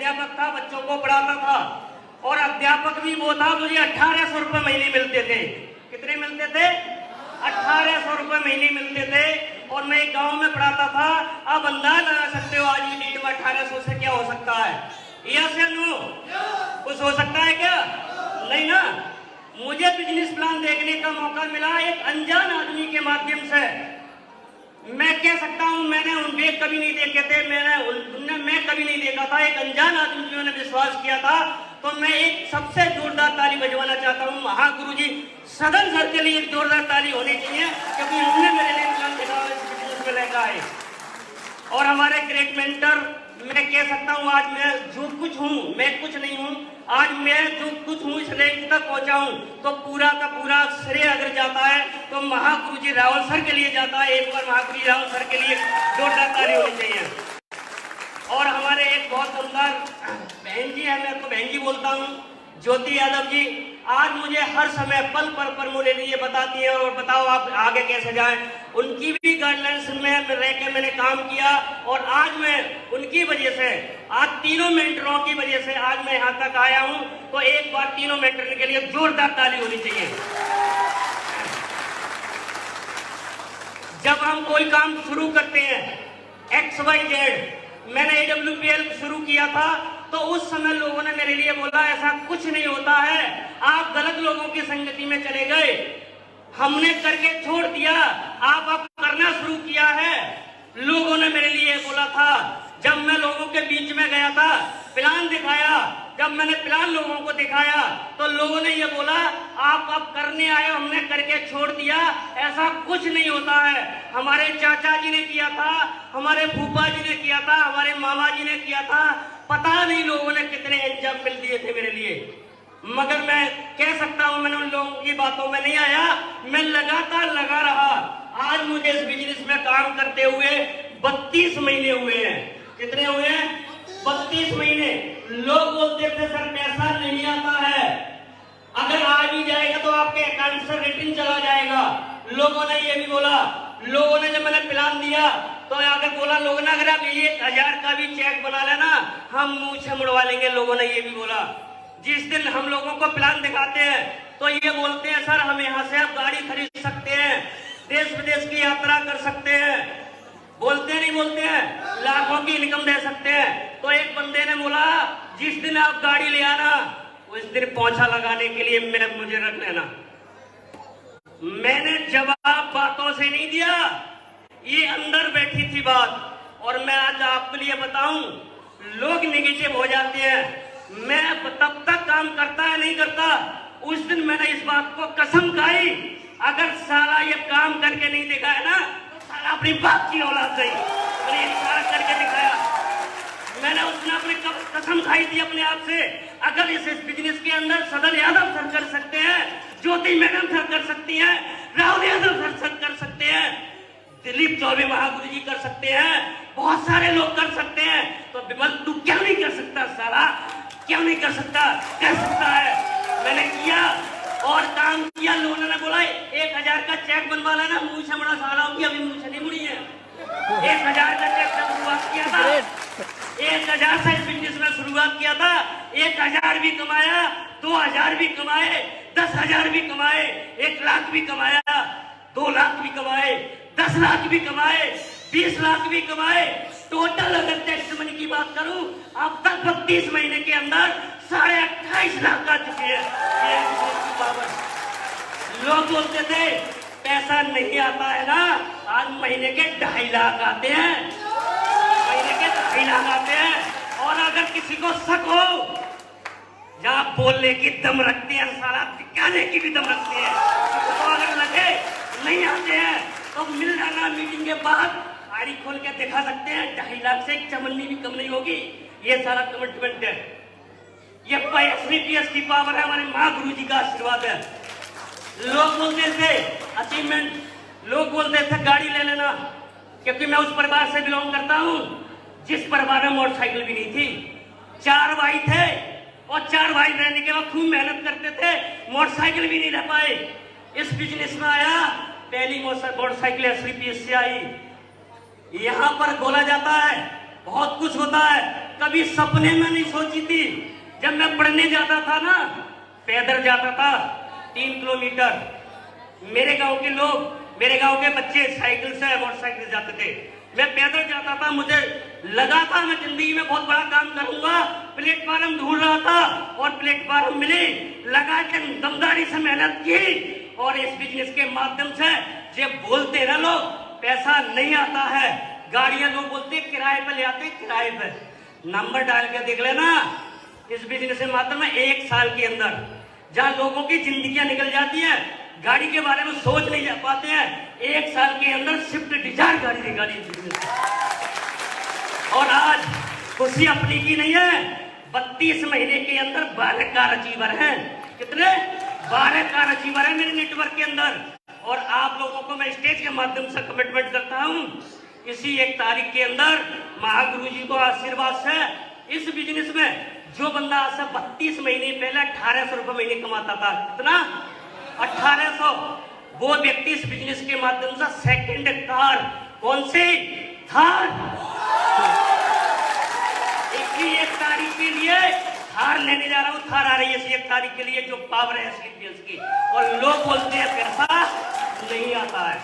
अध्यापक था, बच्चों को पढ़ाता था और अध्यापक भी वो था, मुझे 1800 रुपए महीने मिलते थे। कितने मिलते थे? 1800 रुपए महीने मिलते थे और मैं एक गांव में पढ़ाता था। अब अंदाजा लगा सकते हो आज की डेट में 1800 से क्या हो सकता है? यस या नो? कुछ हो सकता है क्या? नहीं ना। मुझे बिजनेस प्लान देखने का मौका मिला एक अनजान आदमी के माध्यम से। मैं कह सकता हूं मैंने उनके कभी नहीं देखे थे, मैं कभी नहीं देखा था। एक अनजान आदमी पे मैंने विश्वास किया था। तो मैं एक सबसे जोरदार ताली बजवाना चाहता हूं महागुरु जी सदन सर के लिए। एक जोरदार ताली होनी चाहिए क्योंकि उन्होंने मेरे लिए प्लान देखा बिजनेस में लेकर आए। और हमारे ग्रेट मेंटर, मैं कह सकता हूं आज मैं जो कुछ हूं, मैं कुछ नहीं हूं, आज मैं जो कुछ हूं इस रेंज तक पहुंचा हूं तो पूरा का पूरा श्रेय अगर जाता है तो महागुरु जी रावल सर के लिए जाता है। एक बार महागुरु जी रावल सर के लिए जोरदार ताली होनी चाहिए। और हमारे एक बहुत दमदार बहन जी है, मैं तो बहन जी बोलता हूं, ज्योति यादव जी। आज मुझे हर समय पल पर मुझे ये बताती है और बताओ आप आगे कैसे जाएं। उनकी भी गाइडलाइंस में रह के मैंने काम किया और आज मैं उनकी वजह से, आज तीनों मेंटरों की वजह से आज मैं यहाँ तक आया हूँ। तो एक बार तीनों मेंटर के लिए जोरदार ताली होनी चाहिए। जब हम कोई काम शुरू करते हैं XYZ, मैंने AWPL शुरू किया था तो उस समय लोगों ने मेरे लिए बोला ऐसा कुछ नहीं होता है, आप गलत लोगों की संगति में चले गए। हमने करके छोड़ दिया, आप अब करना शुरू किया है। लोगों ने मेरे लिए बोला था। जब मैं लोगों के बीच में गया था, प्लान दिखाया, जब मैंने प्लान लोगों को दिखाया तो लोगों ने ये बोला आप अब करने आए, हमने करके छोड़ दिया, ऐसा कुछ नहीं होता है। हमारे चाचा जी ने किया था, हमारे फूफा जी ने किया था, हमारे मामा जी ने किया था, पता नहीं लोगों ने कितने एग्जाम मिल दिए थे मेरे लिए। मगर मैं कह सकता हूं मैंने उन लोगों की बातों में नहीं आया, मैं लगातार लगा रहा। आज मुझे इस बिजनेस में काम करते हुए 32 महीने हुए हैं। कितने हुए हैं? 32 महीने। लोग बोलते थे सर पैसा नहीं आता है, अगर आ भी जाएगा तो आपके अकाउंट से रिटर्न चला जाएगा। लोगों ने ये भी बोला। लोगों ने जब मैंने प्लान दिया तो आगे बोला लोगों ने अगर आप 1000 का भी चेक बना लेना हम मुंह से मुड़वा लेंगे। लोगों ने ये भी बोला। जिस दिन हम लोगों को प्लान दिखाते हैं तो ये बोलते हैं सर हम यहाँ से आप गाड़ी खरीद सकते हैं, देश विदेश की यात्रा कर सकते हैं। बोलते नहीं बोलते हैं, लाखों की इनकम दे सकते हैं। तो एक बंदे ने बोला जिस दिन आप गाड़ी ले आना उस दिन पोंछा लगाने के लिए मुझे रख लेना। मैंने जवाब बातों से नहीं दिया, ये अंदर बैठी थी बात। और मैं आज आपके लिए बताऊं, लोग निगेटिव हो जाते हैं, मैं तब तक काम करता है नहीं करता। उस दिन मैंने इस बात को कसम खाई, अगर साला ये काम करके नहीं दिखाया ना तो साला अपनी बाप की औलाद गई। मैंने ये सारा करके दिखाया। मैंने उसने अपनी कसम खाई थी अपने आप से, अगर इस बिजनेस के अंदर सदन यादव सर कर सकते हैं, ज्योति मैडम सर कर सकती हैं, राहुल यादव सर कर सकते हैं, दिलीप चौबे महागुरु जी कर सकते हैं, बहुत सारे लोग कर सकते हैं, तो विमल तू क्यों नहीं कर सकता? सारा क्यों नहीं कर सकता? कर सकता है। मैंने किया और काम किया। लोगों ने बोला 1000 का चेक बनवा लेना, मुंह से बड़ा सारा होगी, अभी मुंह से नहीं मुड़ी है। 1000 का चेक से शुरुआत किया था, 1000 से इस बिजनेस में शुरुआत किया था। 1000 भी कमाया, 2000 भी कमाए, 10,000 भी कमाए, 1 लाख भी कमाया, 2 लाख भी कमाए, 10 लाख भी कमाए, 20 लाख भी कमाए। टोटल अगर टैक्स मनी की बात करूं अब तक 32 महीने के अंदर 28.5 लाख आ चुके हैं। लोग बोलते थे पैसा नहीं आता है ना, आज महीने के 2.5 लाख आते हैं, महीने के 2.5 लाख आते हैं। और अगर किसी को शक हो, जहां बोलने की दम रखते हैं सारा दिखाने की भी दम रखते हैं, तो अगर लगे नहीं आते हैं तो मिल जाना मीटिंग के बाद, गाड़ी खोल के दिखा सकते हैं। 2.5 लाख से एक चमन्नी भी कम नहीं होगी। ये सारा कमिटमेंट है, ये SVPS की पावर है, हमारे महागुरु जी का आशीर्वाद है। लोग बोलते थे अचीवमेंट, लोग बोलते थे गाड़ी ले लेना, क्योंकि मैं उस परिवार से बिलोंग करता हूं जिस परिवार में मोटरसाइकिल भी नहीं थी। 4 भाई थे और 4 भाई रहने के बाद खूब मेहनत करते थे, मोटरसाइकिल भी नहीं रह पाए। इस बिजनेस में आया, पहली मोटरसाइकिल SVPS से आई। यहाँ पर बोला जाता है बहुत कुछ होता है, कभी सपने में नहीं सोची थी। जब मैं पढ़ने जाता था ना, पैदल जाता था 3 किलोमीटर, मेरे गांव के लोग, मेरे गांव के बच्चे साइकिल से, मोटरसाइकिल से जाते थे, मैं पैदल जाता था। मुझे लगा था मैं जिंदगी में बहुत बड़ा काम करूंगा। प्लेटफार्म ढूंढ रहा था और प्लेटफार्म मिले, लगा के दमदारी से मेहनत की और इस बिजनेस के माध्यम से जो बोलते ना लोग पैसा नहीं आता है, गाड़ियां लोग बोलते किराए पे ले आते, किराए पे, नंबर डाल के देख लेना। इस बिजनेस के माध्यम में 1 साल के अंदर जहां लोगों की जिंदगियां निकल जाती है, गाड़ी के बारे में सोच नहीं जा पाते हैं, 1 साल के अंदर स्विफ्ट डिजायर गाड़ी निकाली। और आज खुशी अपनी की नहीं है, 32 महीने के अंदर 12 कार अचीवर हैं। कितने? 12 कार अचीवर है मेरे नेटवर्क के अंदर। और आप लोगों को मैं स्टेज के माध्यम से कमिटमेंट करता हूं, इसी 1 तारीख के अंदर महागुरु जी को आशीर्वाद से इस बिजनेस में जो बंदा आज से 32 महीने पहले 1800 रुपए महीने कमाता था, कितना? 1800, वो व्यक्ति इस बिजनेस के माध्यम से सेकंड कार, कौन सी? थार। 1 तारीख के लिए थार लेने जा रहा हूं, थार आ रही है 1 तारीख के लिए, जो पावर है स्लीपियंस की। और लोग बोलते हैं पैसा नहीं आता है।